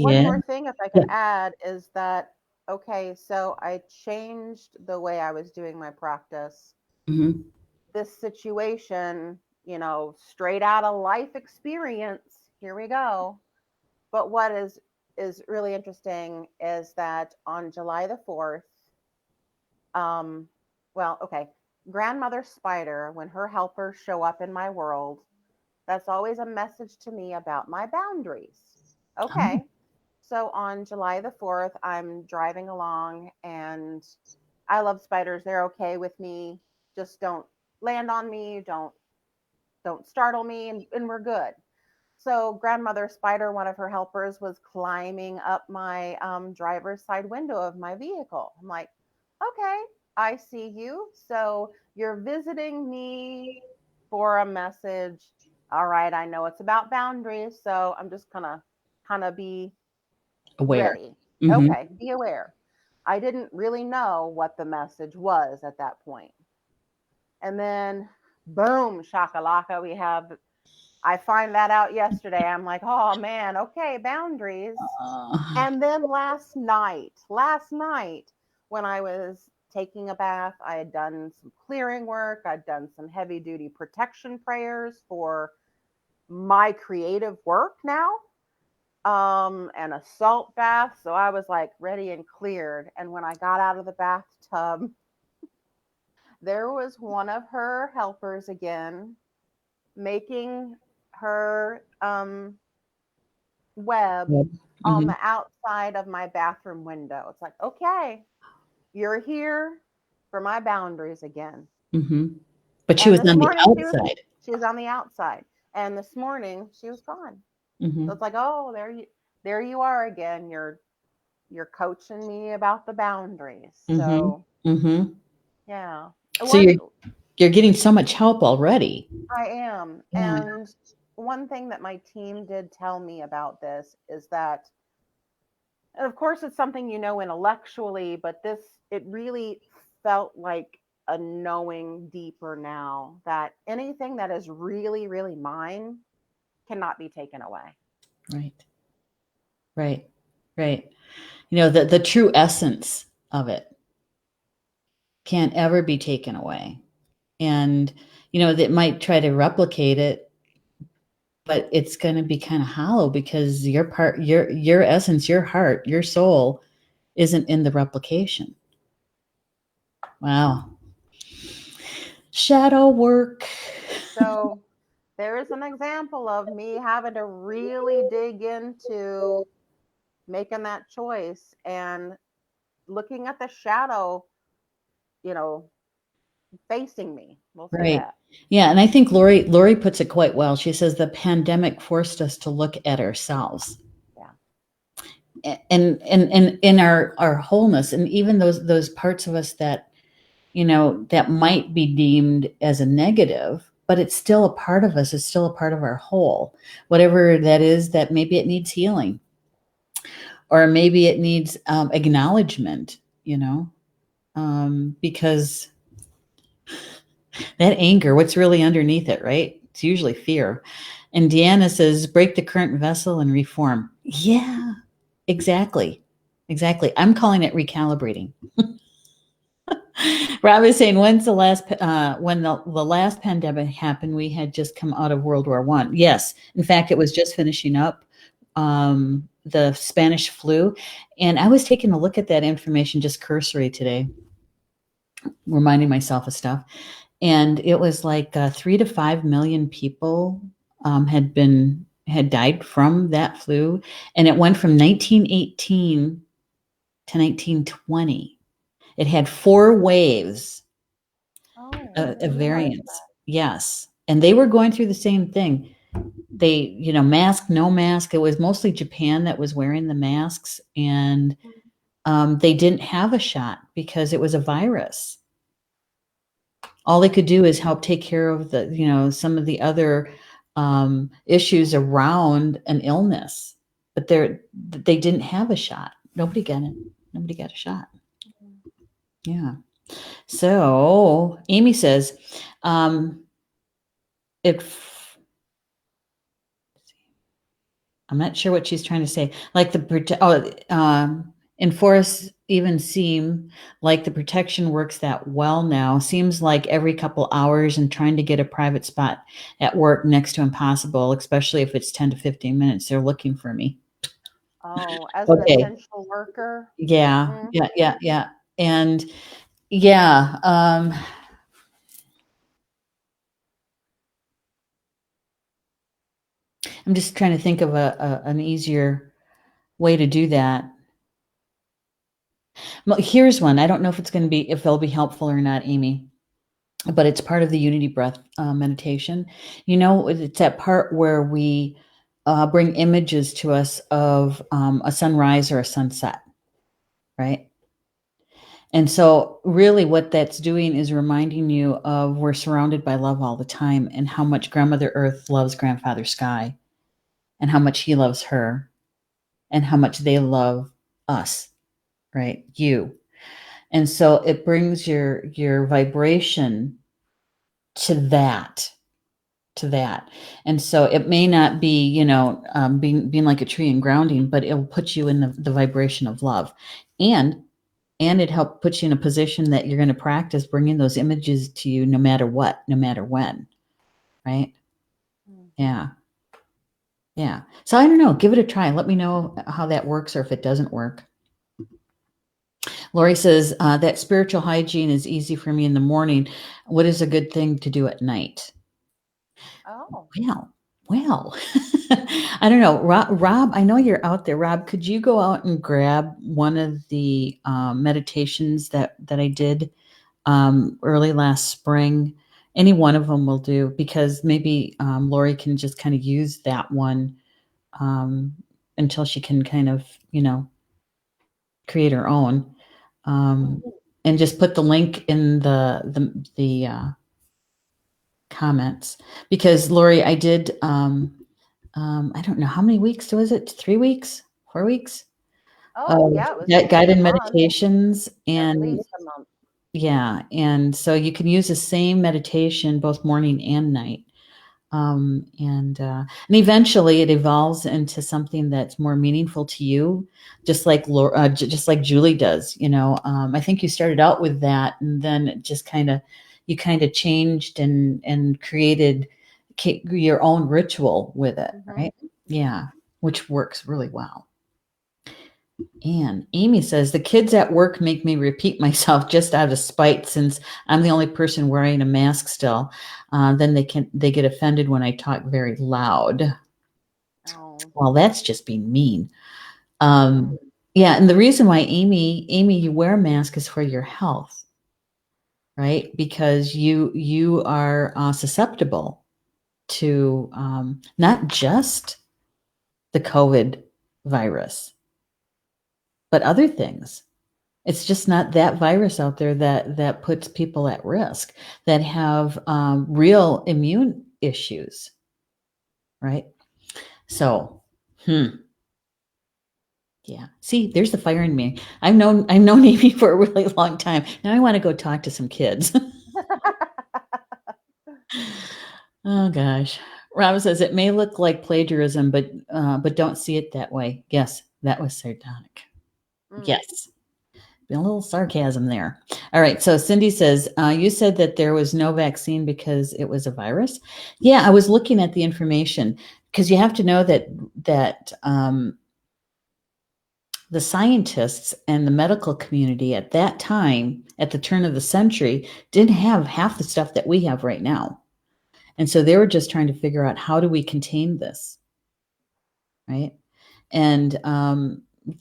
One yeah, more thing, if I yeah, can add, is that okay, so I changed the way I was doing my practice. hmm, This situation, straight out of life experience. Here we go. But what is really interesting is that on July the 4th, um, well, okay, grandmother spider, when her helpers show up in my world, that's always a message to me about my boundaries. oh, Okay, So on July the 4th, I'm driving along, and I love spiders. They're okay with me. Just don't land on me, don't startle me, and we're good. So grandmother spider, one of her helpers, was climbing up my driver's side window of my vehicle. I'm like, okay, I see you. So you're visiting me for a message. All right, I know it's about boundaries, so I'm just gonna kind of be Aware. ready. Mm-hmm. Okay, be aware. I didn't really know what the message was at that point. And then, boom, shakalaka, I find that out yesterday. I'm like, oh man, okay, boundaries. And then last night, when I was taking a bath, I had done some clearing work. I'd done some heavy duty protection prayers for my creative work now, and a salt bath. So I was like ready and cleared. And when I got out of the bathtub, there was one of her helpers again making her web on Mm-hmm. the outside of my bathroom window. It's like, okay, you're here for my boundaries again. Mm-hmm. But she And was this on the morning outside. she was on the outside. And this morning she was gone. So Mm-hmm. it's like, oh, there you are again. You're coaching me about the boundaries. Mm-hmm. So Mm-hmm. yeah. So One you're getting so much help already. I am. Yeah. And one thing that my team did tell me about this is that, and of course it's something you know intellectually, but it really felt like a knowing deeper now that anything that is really, really mine cannot be taken away. Right. Right. Right. The true essence of it can't ever be taken away. And that might try to replicate it, but it's going to be kind of hollow because your essence, your heart, your soul isn't in the replication. Wow. Shadow work. So there is an example of me having to really dig into making that choice and looking at the shadow, you know, facing me. We'll say Right. that. Yeah, and I think Lori puts it quite well. She says the pandemic forced us to look at ourselves Yeah. and in our wholeness, and even those parts of us that that might be deemed as a negative, but it's still a part of us. It's still a part of our whole, whatever that is. That maybe it needs healing, or maybe it needs acknowledgement. Because that anger, what's really underneath it, right? It's usually fear. And Deanna says, break the current vessel and reform. Yeah, exactly. Exactly. I'm calling it recalibrating. Rob is saying, when's the last, when the last pandemic happened, we had just come out of World War One. Yes. In fact, it was just finishing up, the Spanish flu. And I was taking a look at that information just cursory today, reminding myself of stuff. And it was like 3 to 5 million people had died from that flu, and it went from 1918 to 1920. It had 4 waves Oh, I of didn't realize variants. Yes, and they were going through the same thing. They, mask, no mask. It was mostly Japan that was wearing the masks, and that. they didn't have a shot because it was a virus. All they could do is help take care of some of the other issues around an illness, but they didn't have a shot. Nobody got it. Nobody got a shot. Mhm. Yeah. So Amy says, if I'm not sure what she's trying to say. Like in forests even seem like the protection works that well now. Seems like every couple hours and trying to get a private spot at work next to impossible, especially if it's 10 to 15 minutes. They're looking for me. Oh, as an Okay. essential worker. Yeah. Mhm. Yeah. Yeah. Yeah. And yeah, I'm just trying to think of an easier way to do that. Well, here's one. I don't know if it'll be helpful or not, Amy, but it's part of the unity breath meditation. It's that part where we bring images to us of a sunrise or a sunset, right? And so really what that's doing is reminding you of we're surrounded by love all the time, and how much Grandmother Earth loves Grandfather Sky, and how much he loves her, and how much they love us, right? You. And so it brings your vibration to that. And so it may not be, being like a tree and grounding, but it will put you in the vibration of love. And it helped put you in a position that you're going to practice bringing those images to you no matter what, no matter when, right? Yeah. Yeah. So I don't know. Give it a try. Let me know how that works or if it doesn't work. Lori says that spiritual hygiene is easy for me in the morning. What is a good thing to do at night? Oh. Well, I don't know. Rob, I know you're out there. Rob, could you go out and grab one of the meditations that I did early last spring? Any one of them will do, because maybe Lori can just kind of use that one until she can kind of, create her own. And just put the link in the comments, because Lori, I did, I don't know how many weeks was it? 3 weeks, 4 weeks? Oh, yeah, it was Guided a month, meditations, at and least a month. yeah, and so you can use the same meditation both morning and night. And eventually it evolves into something that's more meaningful to you, just like just like Julie does. I think you started out with that, and then it just you changed and created your own ritual with it, right? Yeah, which works really well. And Amy says, the kids at work make me repeat myself just out of spite, since I'm the only person wearing a mask still. Then they get offended when I talk very loud. Oh. Well, that's just being mean. Yeah, and the reason why, Amy, you wear a mask is for your health, right? Because you are susceptible to not just the COVID virus, but other things. It's just not that virus out there that puts people at risk, that have real immune issues, right? So, yeah. See, there's the fire in me. I've known Amy for a really long time. Now I want to go talk to some kids. Oh gosh. Rob says it may look like plagiarism, but don't see it that way. Yes, that was sardonic. Yes. A little sarcasm there. All right. So Cindy says, you said that there was no vaccine because it was a virus. Yeah, I was looking at the information, because you have to know that the scientists and the medical community at that time, at the turn of the century, didn't have half the stuff that we have right now. And so they were just trying to figure out, how do we contain this? Right. And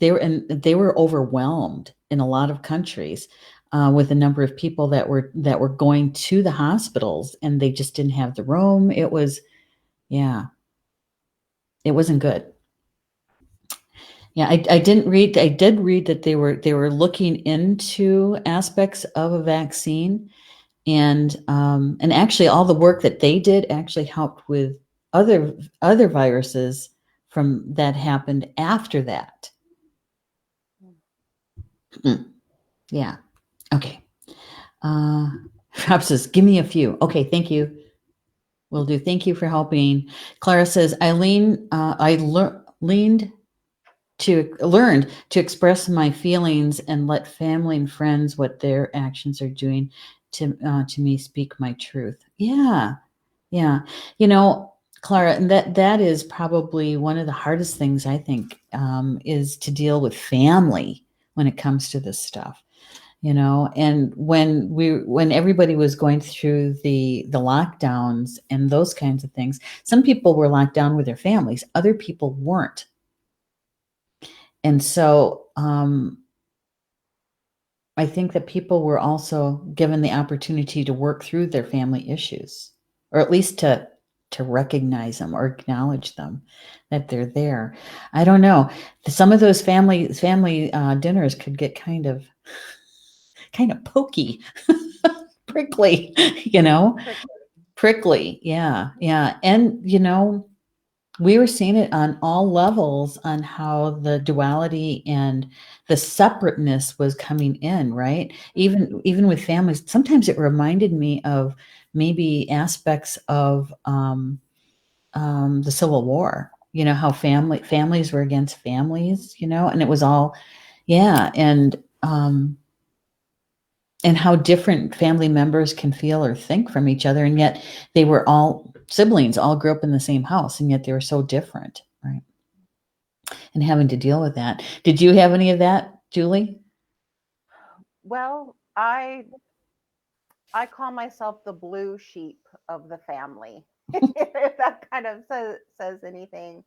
they were overwhelmed in a lot of countries with the number of people that were going to the hospitals, and they just didn't have the room. It was, yeah, it wasn't good. Yeah, I did read that they were looking into aspects of a vaccine, and actually all the work that they did actually helped with other viruses from that happened after that. Yeah. Okay. Rob says, give me a few. Okay, thank you. Will do. Thank you for helping. Clara says, I learned to express my feelings and let family and friends what their actions are doing to me speak my truth. Yeah. Yeah. Clara, and that is probably one of the hardest things, I think, is to deal with family when it comes to this stuff. And when everybody was going through the lockdowns and those kinds of things, some people were locked down with their families, other people weren't. And so I think that people were also given the opportunity to work through their family issues, or at least to recognize them or acknowledge them, that they're there. I don't know. Some of those family dinners could get kind of pokey, prickly, Prickly. prickly. Yeah, yeah, and we were seeing it on all levels on how the duality and the separateness was coming in, right? Mhm. Even with families, sometimes it reminded me of maybe aspects of the Civil War. How families were against families, and it was all, yeah, and how different family members can feel or think from each other, and yet they were all siblings, all grew up in the same house, and yet they were so different, right? And having to deal with that. Did you have any of that, Julie? Well, I call myself the blue sheep of the family. If that kind of says anything.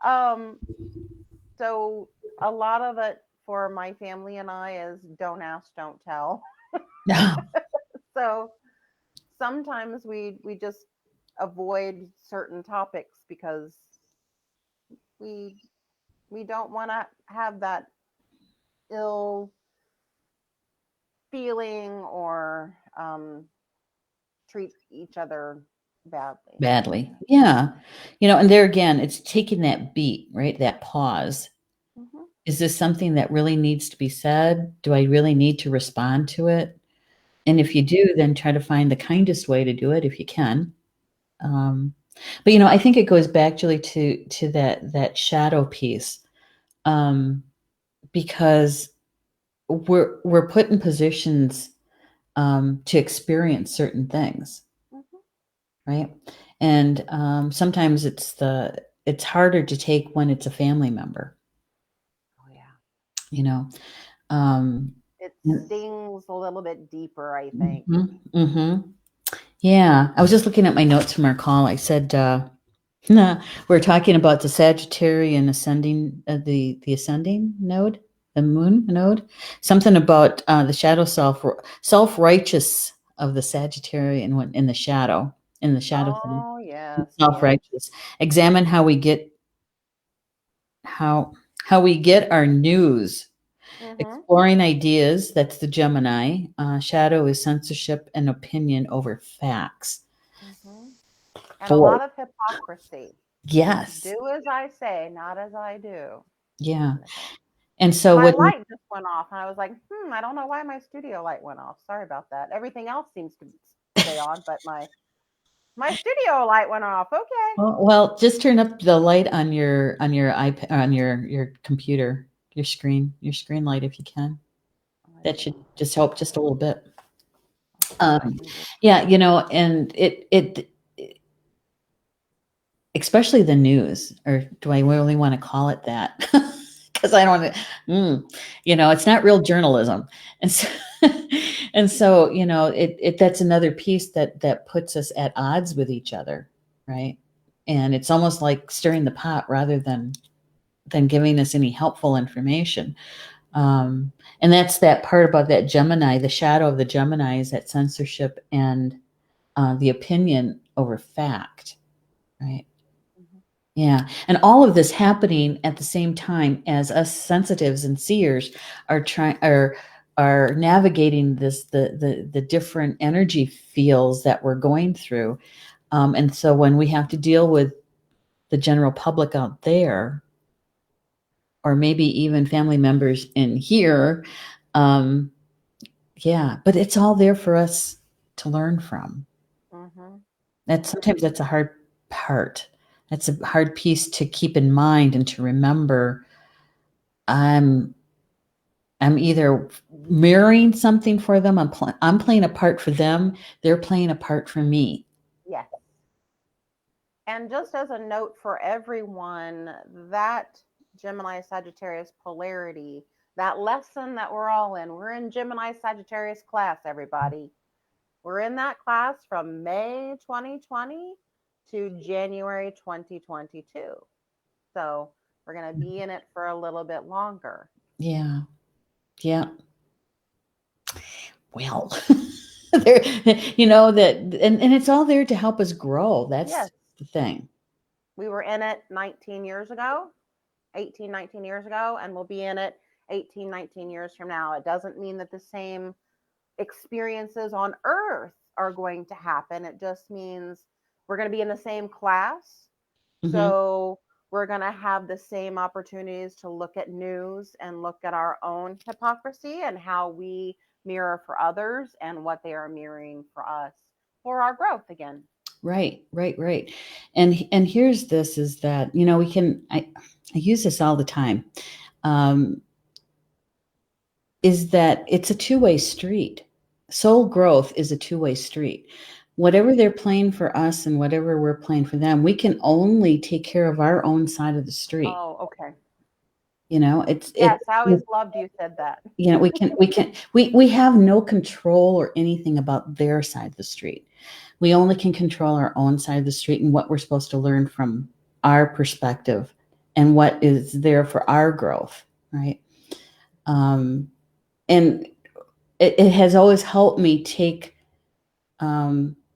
Um, so a lot of it for my family and I is don't ask, don't tell. No. So sometimes we just avoid certain topics because we we don't want to have that ill feeling or treat each other badly. Badly. Yeah. And there again, it's taking that beat, right? That pause. Hmm. Is this something that really needs to be said? Do I really need to respond to it? And if you do, then try to find the kindest way to do it if you can. Um, but I think it goes back, Julie, to that shadow piece, um, because we're put in positions to experience certain things, Hmm. right? And sometimes it's harder to take when it's a family member, Oh yeah, you know. Um, it stings a little bit deeper, I think. mhm, mhm. Yeah, I was just looking at my notes from our call. I said we're talking about the Sagittarian ascending, the ascending node, the moon node. Something about the shadow self righteous of the Sagittarian in the shadow thing. Oh yes, Self yes. righteous. Examine how how we get our news. Hmm. Exploring ideas. That's the Gemini. Shadow is censorship and opinion over facts. Hmm. And a Boy, lot of hypocrisy. yes, Do as I say, not as I do. yeah. Kind of thing. And so My when light just went off, and I was like, I don't know why my studio light went off. Sorry about that. Everything else seems to stay on, but my studio light went off. Okay. well, just turn up the light on your iPad, on your computer, your screen light if you can. Let's That should see. just help just a little bit. Let's see if I Um, can do. yeah, and it especially the news, or do I really want to call it that? Because I don't, it's not real journalism, and so, and so that's another piece that puts us at odds with each other, right? And it's almost like stirring the pot rather than giving us any helpful information. And that's that part about that Gemini. The shadow of the Gemini is that censorship and the opinion over fact, right? Mhm. Yeah. And all of this happening at the same time as us sensitives and seers are trying are navigating the different energy fields that we're going through. And so when we have to deal with the general public out there, or maybe even family members in here, um, yeah, but it's all there for us to learn from. Mhm. That Yep. sometimes that's a hard part. That's a hard piece to keep in mind and to remember. I'm I'm either mirroring something for them. I'm playing a part for them. They're playing a part for me. Yes. And just as a note for everyone, that Gemini Sagittarius polarity, that lesson that we're all in, we're in Gemini Sagittarius class, everybody. We're in that class from May 2020 to January 2022. So We're going to be in it for a little bit longer. Yeah. Yeah. Well, there, that, and it's all there to help us grow. That's Yes. the thing. We were in it 19 years ago, 18, 19 years ago, and we'll be in it 18, 19 years from now. It doesn't mean that the same experiences on earth are going to happen. It just means we're going to be in the same class. Mhm. So we're going to have the same opportunities to look at news and look at our own hypocrisy and how we mirror for others and what they are mirroring for us for our growth again. Right, right, right. And here's this is that, we can, I use this all the time. Is that it's a two-way street. Soul growth is a two-way street. Whatever they're playing for us and whatever we're playing for them, we can only take care of our own side of the street. Oh, okay. It's Yes, I always loved you said that. we have no control or anything about their side of the street. We only can control our own side of the street and what we're supposed to learn from our perspective and what is there for our growth, right? And it has always helped me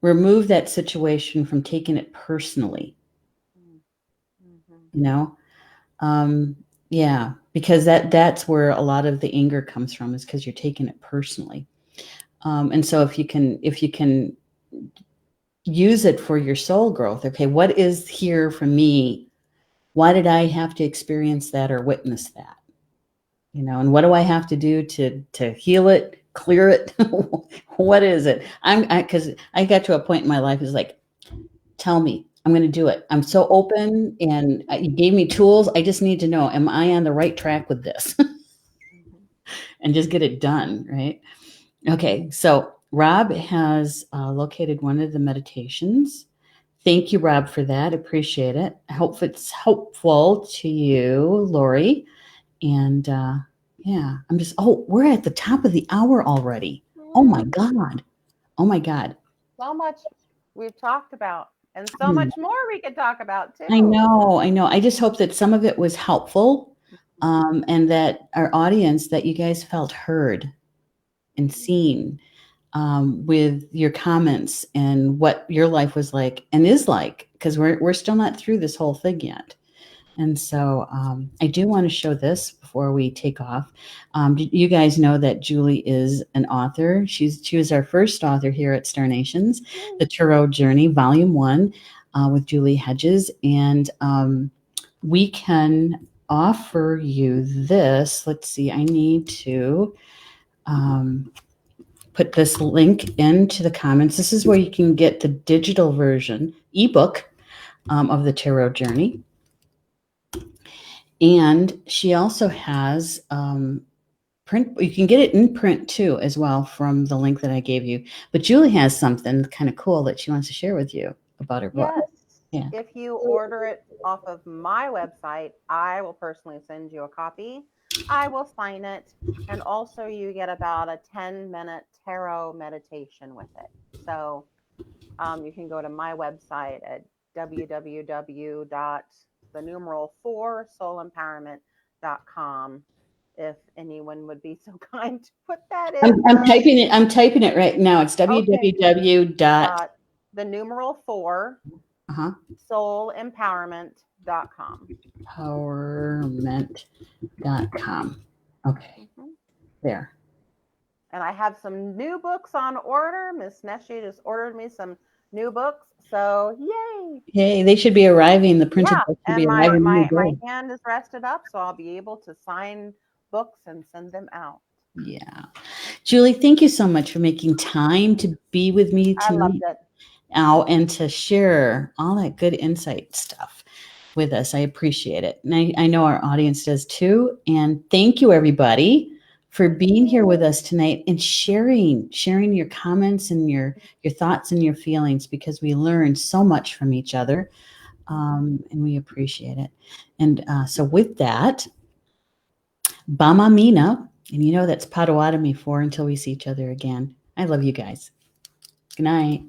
remove that situation from taking it personally. Mm-hmm. Yeah, because that's where a lot of the anger comes from, is because you're taking it personally. And so if you can use it for your soul growth, okay, what is here for me? Why did I have to experience that or witness that? And what do I have to do to heal it, clear it? What is it? Because I got to a point in my life is like, tell me, I'm going to do it. I'm so open, and you gave me tools. I just need to know, am I on the right track with this? And just get it done, right? Okay, so Rob has located one of the meditations. Thank you, Rob, for that. Appreciate it. I hope it's helpful to you, Lori. And yeah, we're at the top of the hour already. Oh my God. Oh my God. So much we've talked about, and so much more we could talk about too. I know. I just hope that some of it was helpful, and that our audience, that you guys felt heard and seen, with your comments and what your life was like and is like, because we're still not through this whole thing yet. And so I do want to show this before we take off. You guys know that Julie is an author. She was our first author here at Star Nations, The Tarot Journey, Volume 1, with Julie Hedges. And we can offer you this. Let's see, I need to put this link into the comments. This is where you can get the digital version, ebook, of The Tarot Journey. And she also has print. You can get it in print too, as well, from the link that I gave you. But Julie has something kind of cool that she wants to share with you about her book. Yes. Yeah. If you order it off of my website, I will personally send you a copy. I will sign it. And also you get about a 10-minute tarot meditation with it. So you can go to my website at www.4soulempowerment.com if anyone would be so kind to put that in. I'm typing it. I'm typing it right now. It's www. The numeral 4 soulempowerment.com. Empowerment.com. Okay. There. And I have some new books on order. Miss Neshi just ordered me some new books. So yay. Hey, they should be arriving. The printed books should and be my arriving. hand is rested up, so I'll be able to sign books and send them out. Yeah. Julie, thank you so much for making time to be with me tonight. I loved it. And to share all that good insight stuff with us. I appreciate it. And I know our audience does too. And thank you, everybody, for being here with us tonight and sharing your comments and your thoughts and your feelings, because we learn so much from each other, and we appreciate it. And so with that, Bama Mina, and that's Potawatomi for until we see each other again. I love you guys. Good night.